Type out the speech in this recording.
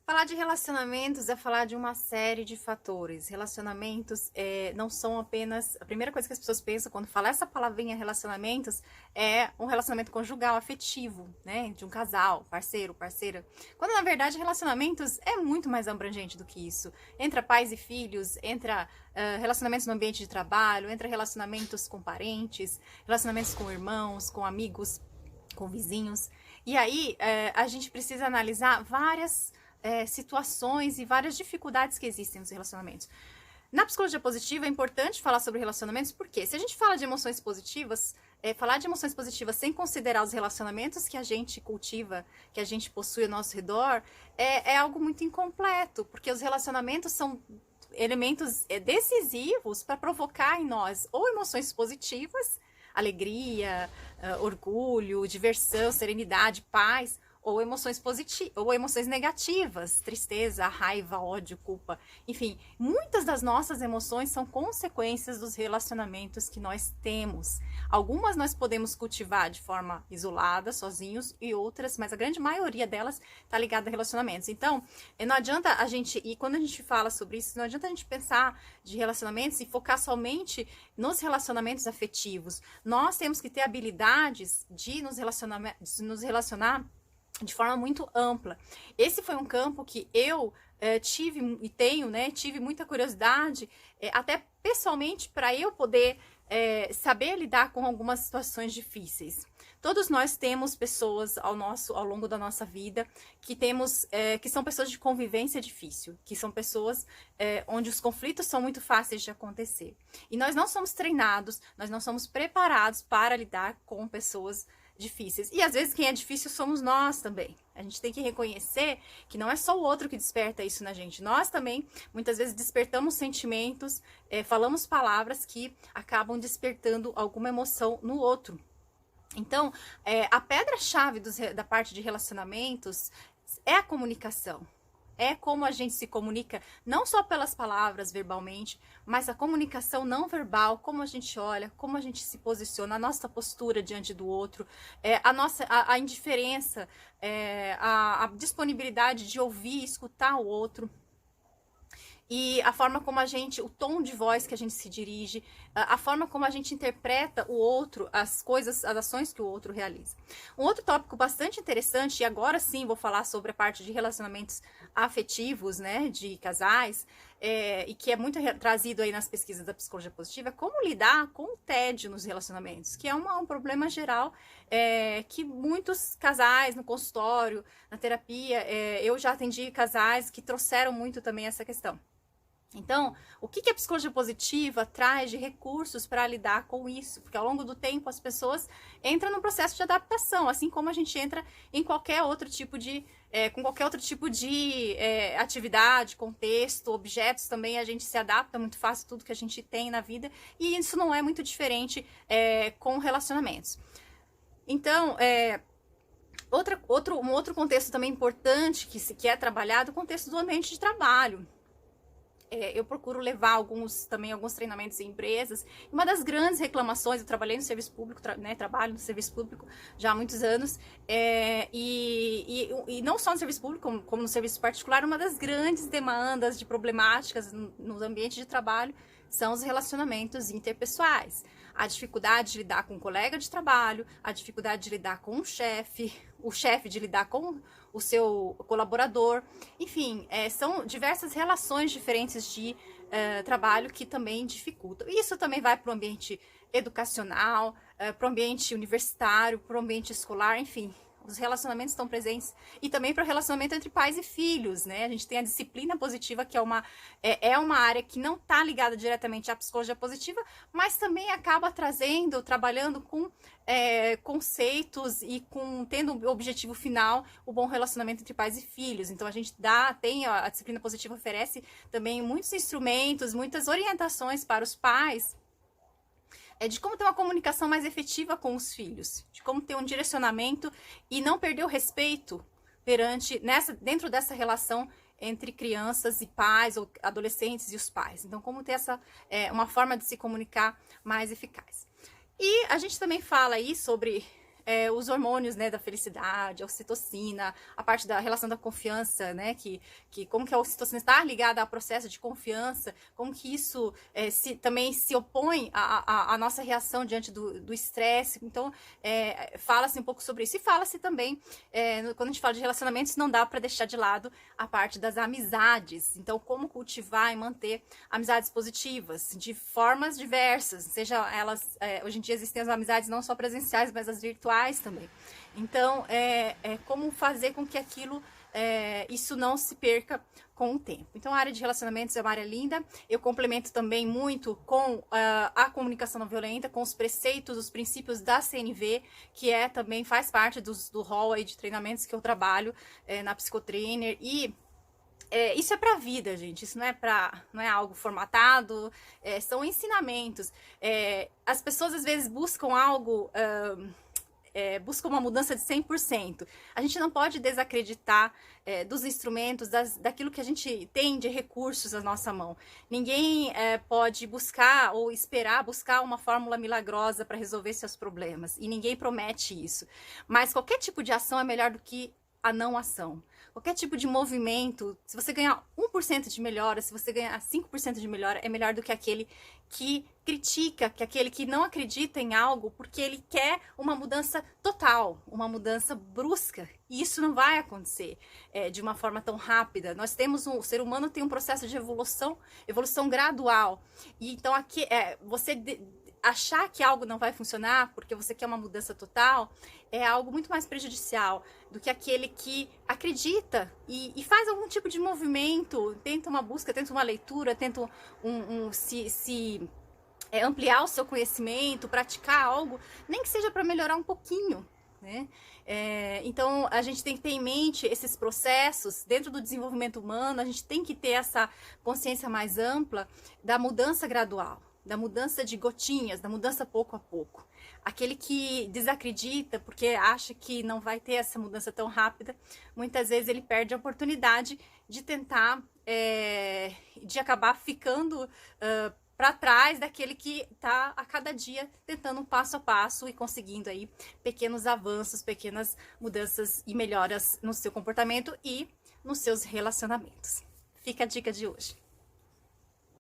Falar de relacionamentos é falar de uma série de fatores. Relacionamentos não são apenas. A primeira coisa que as pessoas pensam quando fala essa palavrinha relacionamentos é um relacionamento conjugal, afetivo, né? De um casal, parceiro, parceira. Quando na verdade relacionamentos é muito mais abrangente do que isso. Entra pais e filhos, entra relacionamentos no ambiente de trabalho, entra relacionamentos com parentes, relacionamentos com irmãos, com amigos, com vizinhos. E aí a gente precisa analisar várias situações e várias dificuldades que existem nos relacionamentos. Na psicologia positiva é importante falar sobre relacionamentos, porque se a gente fala de emoções positivas, falar de emoções positivas sem considerar os relacionamentos que a gente cultiva, que a gente possui ao nosso redor, é algo muito incompleto, porque os relacionamentos são elementos decisivos para provocar em nós ou emoções positivas, alegria, orgulho, diversão, serenidade, paz, ou emoções positivas, ou emoções negativas, tristeza, raiva, ódio, culpa. Enfim, muitas das nossas emoções são consequências dos relacionamentos que nós temos. Algumas nós podemos cultivar de forma isolada, sozinhos, e outras, mas a grande maioria delas está ligada a relacionamentos. Então, não adianta a gente, e quando a gente fala sobre isso, não adianta a gente pensar de relacionamentos e focar somente nos relacionamentos afetivos. Nós temos que ter habilidades de nos relacionar de forma muito ampla. Esse foi um campo que eu tive e tenho, né? Tive muita curiosidade, até pessoalmente, para eu poder saber lidar com algumas situações difíceis. Todos nós temos pessoas ao longo da nossa vida que são pessoas de convivência difícil, que são pessoas onde os conflitos são muito fáceis de acontecer. E nós não somos treinados, nós não somos preparados para lidar com pessoas difíceis. E às vezes quem é difícil somos nós também. A gente tem que reconhecer que não é só o outro que desperta isso na gente. Nós também, muitas vezes, despertamos sentimentos, falamos palavras que acabam despertando alguma emoção no outro. Então, a pedra-chave da parte de relacionamentos é a comunicação. É como a gente se comunica, não só pelas palavras, verbalmente, mas a comunicação não verbal, como a gente olha, como a gente se posiciona, a nossa postura diante do outro, a indiferença, a disponibilidade de ouvir e escutar o outro. E a forma como o tom de voz que a gente se dirige, a forma como a gente interpreta o outro, as coisas, as ações que o outro realiza. Um outro tópico bastante interessante, e agora sim vou falar sobre a parte de relacionamentos afetivos, né, de casais, e que é muito trazido aí nas pesquisas da psicologia positiva, é como lidar com o tédio nos relacionamentos, que é um problema geral que muitos casais no consultório, na terapia, eu já atendi casais que trouxeram muito também essa questão. Então, o que a psicologia positiva traz de recursos para lidar com isso? Porque ao longo do tempo as pessoas entram num processo de adaptação, assim como a gente entra em qualquer outro tipo de com qualquer outro tipo de atividade, contexto, objetos também, a gente se adapta muito fácil a tudo que a gente tem na vida, e isso não é muito diferente com relacionamentos. Então, um outro contexto também importante que é trabalhado, o contexto do ambiente de trabalho. Eu procuro levar alguns treinamentos em empresas. Uma das grandes reclamações, eu trabalhei no serviço público, trabalho no serviço público já há muitos anos, e não só no serviço público, como no serviço particular, uma das grandes demandas de problemáticas no ambiente de trabalho são os relacionamentos interpessoais. A dificuldade de lidar com um colega de trabalho, a dificuldade de lidar com o chefe de lidar com o seu colaborador. Enfim, são diversas relações diferentes de trabalho que também dificultam. Isso também vai para o ambiente educacional, para o ambiente universitário, para o ambiente escolar, enfim. Os relacionamentos estão presentes, e também para o relacionamento entre pais e filhos, né? A gente tem a disciplina positiva, que é uma área que não está ligada diretamente à psicologia positiva, mas também acaba trabalhando com conceitos e tendo o objetivo final, o bom relacionamento entre pais e filhos. Então a gente a disciplina positiva oferece também muitos instrumentos, muitas orientações para os pais, de como ter uma comunicação mais efetiva com os filhos, de como ter um direcionamento e não perder o respeito dentro dessa relação entre crianças e pais, ou adolescentes e os pais. Então, como ter uma forma de se comunicar mais eficaz. E a gente também fala aí sobre os hormônios, né, da felicidade, a ocitocina, a parte da relação da confiança, né, que como que a ocitocina está ligada ao processo de confiança, como que isso também se opõe à nossa reação diante do estresse. Então, fala-se um pouco sobre isso. E fala-se também, quando a gente fala de relacionamentos, não dá para deixar de lado a parte das amizades. Então, como cultivar e manter amizades positivas, de formas diversas, seja elas, hoje em dia existem as amizades não só presenciais, mas as virtuais também. Então, como fazer com que isso não se perca com o tempo. Então, a área de relacionamentos é uma área linda. Eu complemento também muito com a comunicação não violenta, com os preceitos, os princípios da CNV, que também faz parte do rol aí de treinamentos que eu trabalho na Psicotrainer. E isso é pra vida, gente. Isso não é algo formatado, são ensinamentos. As pessoas às vezes buscam algo, buscam uma mudança de 100%. A gente não pode desacreditar dos instrumentos, daquilo que a gente tem de recursos na nossa mão. Ninguém pode buscar ou buscar uma fórmula milagrosa para resolver seus problemas. E ninguém promete isso. Mas qualquer tipo de ação é melhor do que a não ação. Qualquer tipo de movimento, se você ganhar 1% de melhora, se você ganhar 5% de melhora, é melhor do que aquele que critica, que aquele que não acredita em algo porque ele quer uma mudança total, uma mudança brusca. E isso não vai acontecer de uma forma tão rápida. O ser humano tem um processo de evolução gradual. E então aqui achar que algo não vai funcionar porque você quer uma mudança total é algo muito mais prejudicial do que aquele que acredita e faz algum tipo de movimento, tenta uma busca, tenta uma leitura, tenta ampliar o seu conhecimento, praticar algo, nem que seja para melhorar um pouquinho, né? Então a gente tem que ter em mente esses processos dentro do desenvolvimento humano. A gente tem que ter essa consciência mais ampla da mudança gradual, da mudança de gotinhas, da mudança pouco a pouco. Aquele que desacredita porque acha que não vai ter essa mudança tão rápida, muitas vezes ele perde a oportunidade de tentar, de acabar ficando para trás daquele que está a cada dia tentando um passo a passo e conseguindo aí pequenos avanços, pequenas mudanças e melhoras no seu comportamento e nos seus relacionamentos. Fica a dica de hoje.